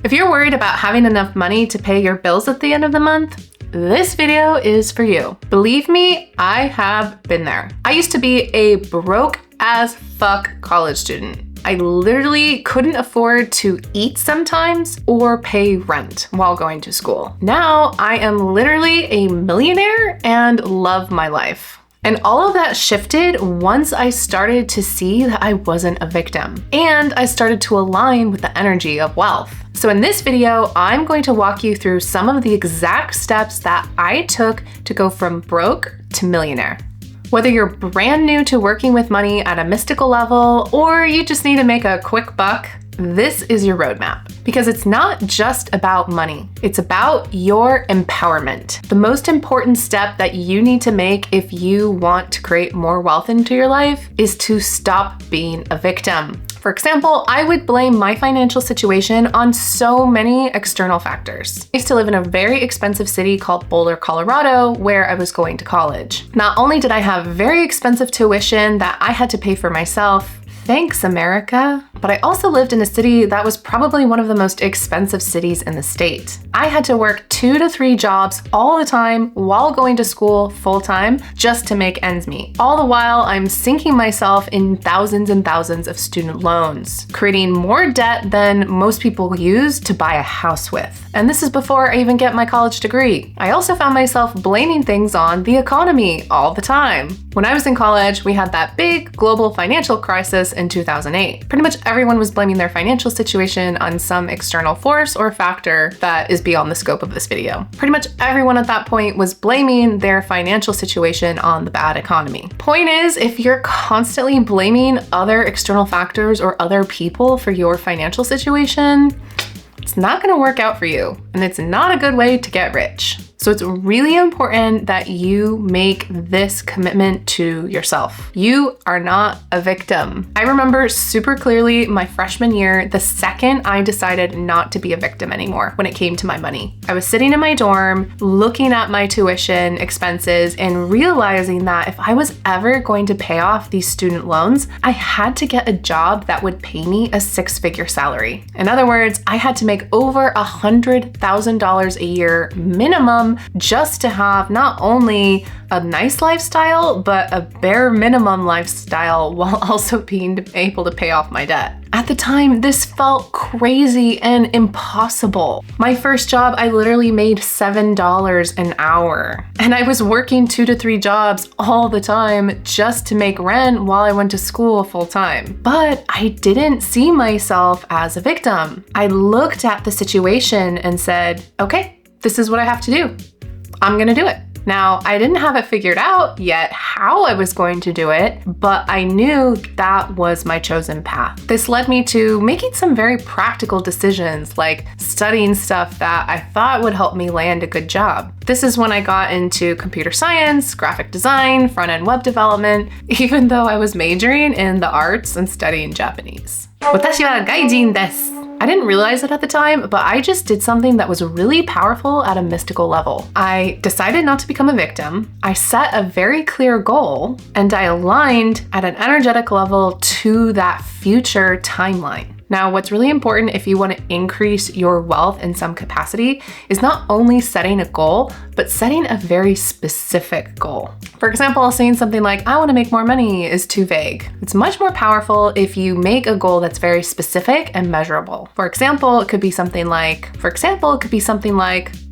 If you're worried about having enough money to pay your bills at the end of the month, this video is for you. Believe me, I have been there. I used to be a broke as fuck college student. I literally couldn't afford to eat sometimes or pay rent while going to school. Now I am literally a millionaire and love my life. And all of that shifted once I started to see that I wasn't a victim and I started to align with the energy of wealth. So in this video, I'm going to walk you through some of the exact steps that I took to go from broke to millionaire. Whether you're brand new to working with money at a mystical level, or you just need to make a quick buck, this is your roadmap. Because it's not just about money, it's about your empowerment. The most important step that you need to make if you want to create more wealth into your life is to stop being a victim. For example, I would blame my financial situation on so many external factors. I used to live in a very expensive city called Boulder, Colorado, where I was going to college. Not only did I have very expensive tuition that I had to pay for myself, thanks America, but I also lived in a city that was probably one of the most expensive cities in the state. I had to work 2 to 3 jobs all the time while going to school full time just to make ends meet. All the while, I'm sinking myself in thousands and thousands of student loans, creating more debt than most people use to buy a house with. And this is before I even get my college degree. I also found myself blaming things on the economy all the time. When I was in college, we had that big global financial crisis in 2008. Pretty much everyone was blaming their financial situation on some external force or factor that is beyond the scope of this video. Pretty much everyone at that point was blaming their financial situation on the bad economy. Point is, if you're constantly blaming other external factors or other people for your financial situation, it's not gonna work out for you, and it's not a good way to get rich. So it's really important that you make this commitment to yourself. You are not a victim. I remember super clearly my freshman year, the second I decided not to be a victim anymore when it came to my money. I was sitting in my dorm, looking at my tuition expenses and realizing that if I was ever going to pay off these student loans, I had to get a job that would pay me a 6-figure salary. In other words, I had to make over $100,000 a year minimum just to have not only a nice lifestyle, but a bare minimum lifestyle while also being able to pay off my debt. At the time, this felt crazy and impossible. My first job, I literally made $7 an hour. And I was working 2 to 3 jobs all the time just to make rent while I went to school full time. But I didn't see myself as a victim. I looked at the situation and said, okay, this is what I have to do. I'm gonna do it. Now, I didn't have it figured out yet how I was going to do it, but I knew that was my chosen path. This led me to making some very practical decisions, like studying stuff that I thought would help me land a good job. This is when I got into computer science, graphic design, front-end web development, even though I was majoring in the arts and studying Japanese. 私は外人です。I didn't realize it at the time, but I just did something that was really powerful at a mystical level. I decided not to become a victim. I set a very clear goal, and I aligned at an energetic level to that future timeline. Now, what's really important if you want to increase your wealth in some capacity is not only setting a goal, but setting a very specific goal. For example, saying something like, I want to make more money is too vague. It's much more powerful if you make a goal that's very specific and measurable. For example, it could be something like,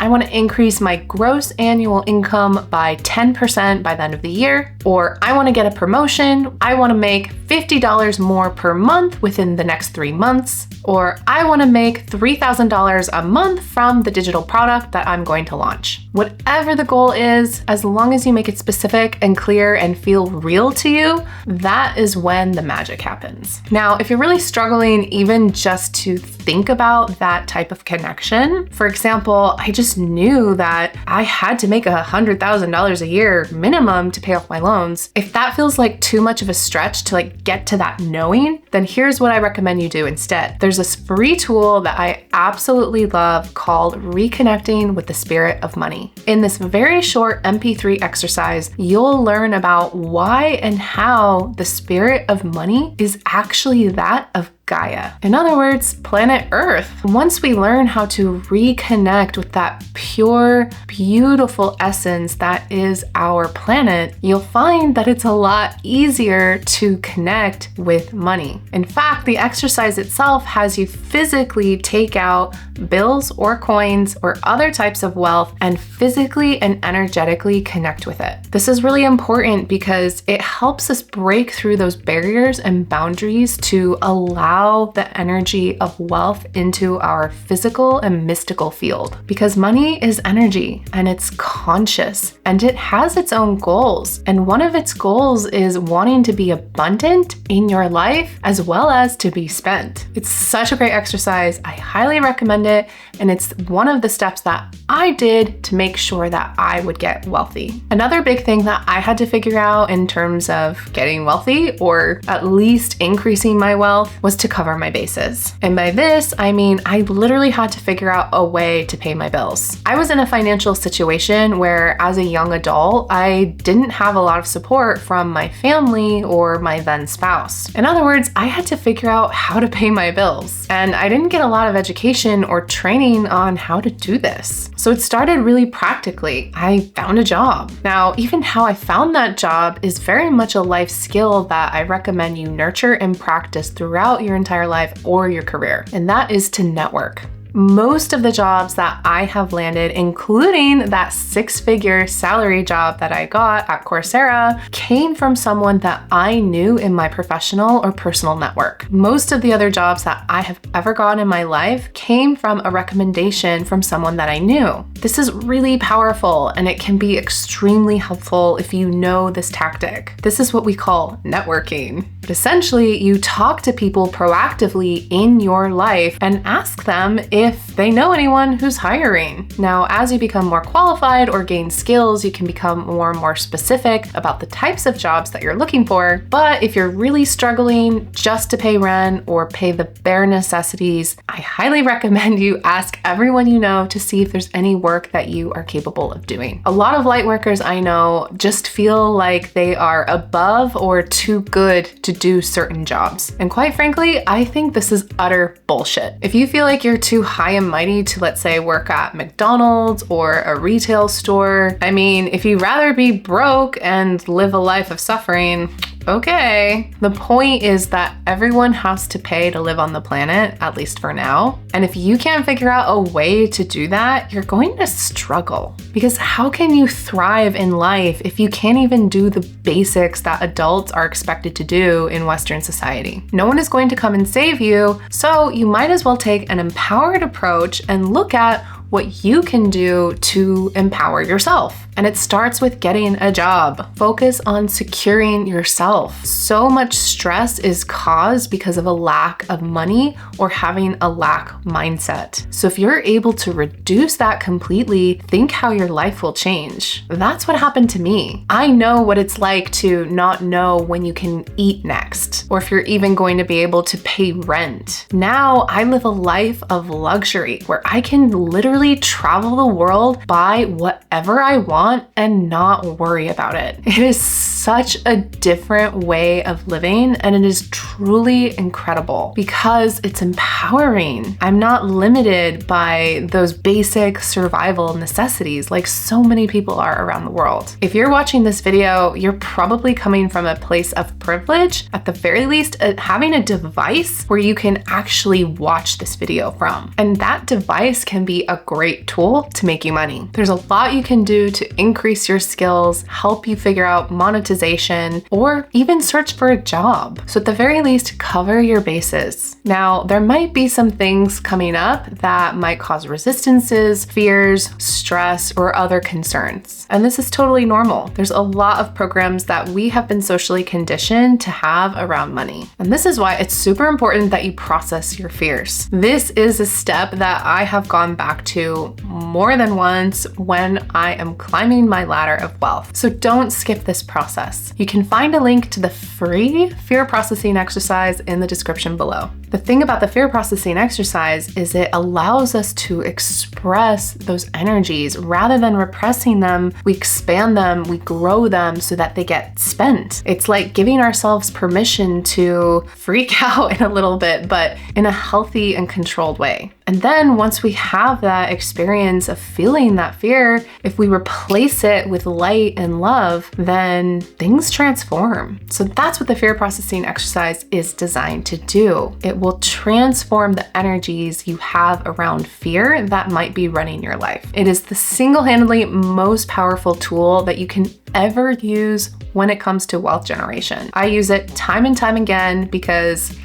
I want to increase my gross annual income by 10% by the end of the year, or I want to get a promotion. I want to make $50 more per month within the next 3 months, or I want to make $3,000 a month from the digital product that I'm going to launch. Whatever the goal is, as long as you make it specific and clear and feel real to you, that is when the magic happens. Now, if you're really struggling even just to think about that type of connection, for example, I just knew that I had to make $100,000 a year minimum to pay off my loans. If that feels like too much of a stretch to get to that knowing, then here's what I recommend you do instead. There's this free tool that I absolutely love called Reconnecting with the Spirit of Money. In this very short MP3 exercise, you'll learn about why and how the spirit of money is actually that of Gaia. In other words, planet Earth. Once we learn how to reconnect with that pure, beautiful essence that is our planet, you'll find that it's a lot easier to connect with money. In fact, the exercise itself has you physically take out bills or coins or other types of wealth and physically and energetically connect with it. This is really important because it helps us break through those barriers and boundaries to allow the energy of wealth into our physical and mystical field. Because money is energy and it's conscious and it has its own goals. And one of its goals is wanting to be abundant in your life as well as to be spent. It's such a great exercise. I highly recommend it. And it's one of the steps that I did to make sure that I would get wealthy. Another big thing that I had to figure out in terms of getting wealthy, or at least increasing my wealth, was to cover my bases. And by this, I mean I literally had to figure out a way to pay my bills. I was in a financial situation where as a young adult, I didn't have a lot of support from my family or my then spouse. In other words, I had to figure out how to pay my bills. And I didn't get a lot of education or training on how to do this. So it started really practically. I found a job. Now, even how I found that job is very much a life skill that I recommend you nurture and practice throughout your entire life or your career, and that is to network. Most of the jobs that I have landed, including that 6-figure salary job that I got at Coursera, came from someone that I knew in my professional or personal network. Most of the other jobs that I have ever gotten in my life came from a recommendation from someone that I knew. This is really powerful and it can be extremely helpful if you know this tactic. This is what we call networking. But essentially, you talk to people proactively in your life and ask them if they know anyone who's hiring. Now, as you become more qualified or gain skills, you can become more and more specific about the types of jobs that you're looking for. But if you're really struggling just to pay rent or pay the bare necessities, I highly recommend you ask everyone you know to see if there's any work that you are capable of doing. A lot of light workers I know just feel like they are above or too good to do certain jobs. And quite frankly, I think this is utter bullshit. If you feel like you're too high and mighty to, let's say, work at McDonald's or a retail store, I mean, if you'd rather be broke and live a life of suffering, okay. The point is that everyone has to pay to live on the planet, at least for now. And if you can't figure out a way to do that, you're going to struggle. Because how can you thrive in life if you can't even do the basics that adults are expected to do in Western society? No one is going to come and save you, so you might as well take an empowered approach and look at what you can do to empower yourself. And it starts with getting a job. Focus on securing yourself. So much stress is caused because of a lack of money or having a lack mindset. So if you're able to reduce that completely, think how your life will change. That's what happened to me. I know what it's like to not know when you can eat next, or if you're even going to be able to pay rent. Now I live a life of luxury where I can literally travel the world, buy whatever I want, and not worry about it. It is such a different way of living, and it is truly incredible because it's empowering. I'm not limited by those basic survival necessities like so many people are around the world. If you're watching this video, you're probably coming from a place of privilege, at the very least, having a device where you can actually watch this video from. And that device can be a great tool to make you money. There's a lot you can do to increase your skills, help you figure out monetization, or even search for a job. So at the very least, cover your bases. Now, there might be some things coming up that might cause resistances, fears, stress, or other concerns. And this is totally normal. There's a lot of programs that we have been socially conditioned to have around money. And this is why it's super important that you process your fears. This is a step that I have gone back to more than once when I am climbing my ladder of wealth. So don't skip this process. You can find a link to the free fear processing exercise in the description below. The thing about the fear processing exercise is it allows us to express those energies. Rather than repressing them, we expand them, we grow them so that they get spent. It's like giving ourselves permission to freak out in a little bit, but in a healthy and controlled way. And then once we have that experience of feeling that fear, if we replace it with light and love, then things transform. So that's what the fear processing exercise is designed to do. It will transform the energies you have around fear that might be running your life. It is the single-handedly most powerful tool that you can ever use when it comes to wealth generation. I use it time and time again because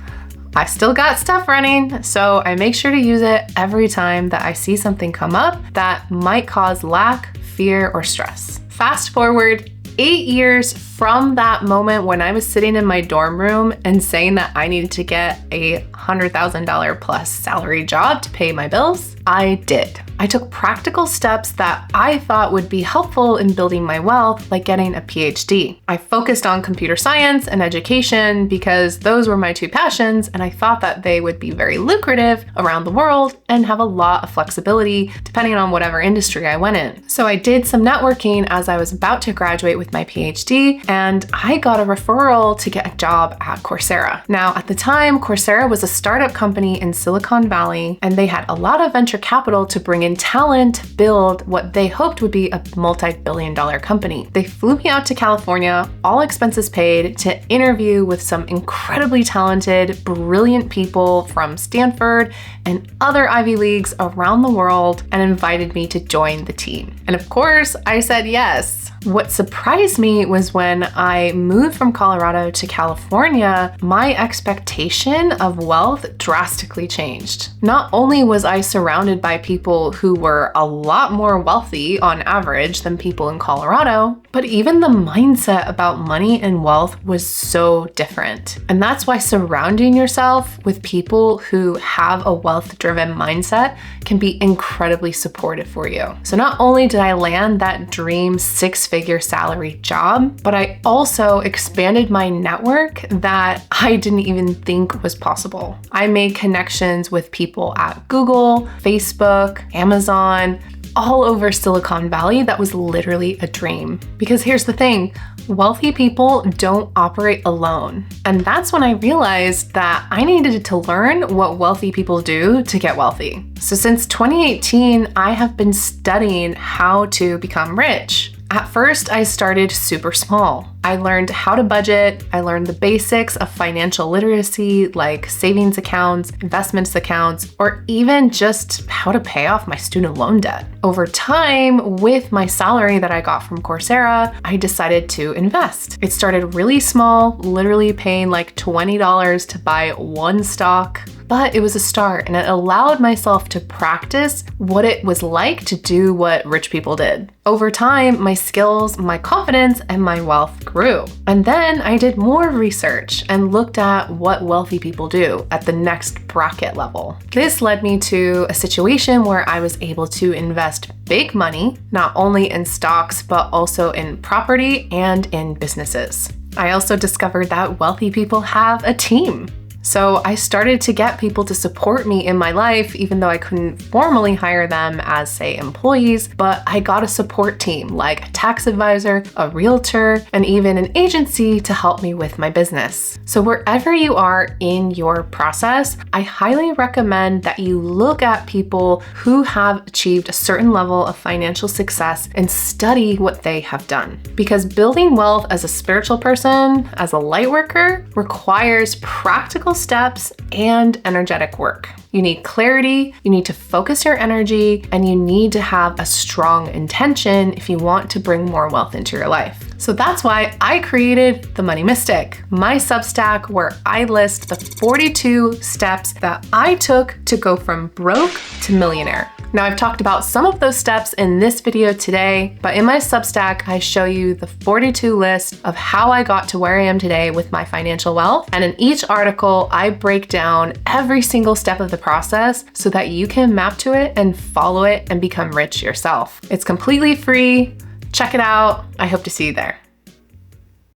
I still got stuff running, so I make sure to use it every time that I see something come up that might cause lack, fear, or stress. Fast forward 8 years from that moment when I was sitting in my dorm room and saying that I needed to get a $100,000 plus salary job to pay my bills, I did. I took practical steps that I thought would be helpful in building my wealth, like getting a PhD. I focused on computer science and education because those were my two passions, and I thought that they would be very lucrative around the world and have a lot of flexibility depending on whatever industry I went in. So I did some networking as I was about to graduate with my PhD, and I got a referral to get a job at Coursera. Now, at the time, Coursera was a startup company in Silicon Valley, and they had a lot of venture capital to bring in talent to build what they hoped would be a multi-billion-dollar company. They flew me out to California, all expenses paid, to interview with some incredibly talented, brilliant people from Stanford and other Ivy Leagues around the world, and invited me to join the team. And of course, I said yes. What surprised me was when I moved from Colorado to California, my expectation of wealth drastically changed. Not only was I surrounded by people who were a lot more wealthy on average than people in Colorado, but even the mindset about money and wealth was so different. And that's why surrounding yourself with people who have a wealth-driven mindset can be incredibly supportive for you. So not only did I land that dream six-figure salary job, but I also expanded my network that I didn't even think was possible. I made connections with people at Google, Facebook, Amazon, all over Silicon Valley. That was literally a dream. Because here's the thing, wealthy people don't operate alone. And that's when I realized that I needed to learn what wealthy people do to get wealthy. So since 2018, I have been studying how to become rich. At first, I started super small. I learned how to budget. I learned the basics of financial literacy, like savings accounts, investments accounts, or even just how to pay off my student loan debt. Over time, with my salary that I got from Coursera, I decided to invest. It started really small, literally paying like $20 to buy one stock. But it was a start, and it allowed myself to practice what it was like to do what rich people did. Over time, my skills, my confidence, and my wealth grew. And then I did more research and looked at what wealthy people do at the next bracket level. This led me to a situation where I was able to invest big money, not only in stocks, but also in property and in businesses. I also discovered that wealthy people have a team. So I started to get people to support me in my life, even though I couldn't formally hire them as, say, employees, but I got a support team like a tax advisor, a realtor, and even an agency to help me with my business. So wherever you are in your process, I highly recommend that you look at people who have achieved a certain level of financial success and study what they have done. Because building wealth as a spiritual person, as a light worker, requires practical steps and energetic work. You need clarity, you need to focus your energy, and you need to have a strong intention if you want to bring more wealth into your life. So that's why I created The Money Mystic, my Substack where I list the 42 steps that I took to go from broke to millionaire. Now, I've talked about some of those steps in this video today, but in my Substack, I show you the 42 list of how I got to where I am today with my financial wealth. And in each article, I break down every single step of the process so that you can map to it and follow it and become rich yourself. It's completely free. Check it out. I hope to see you there.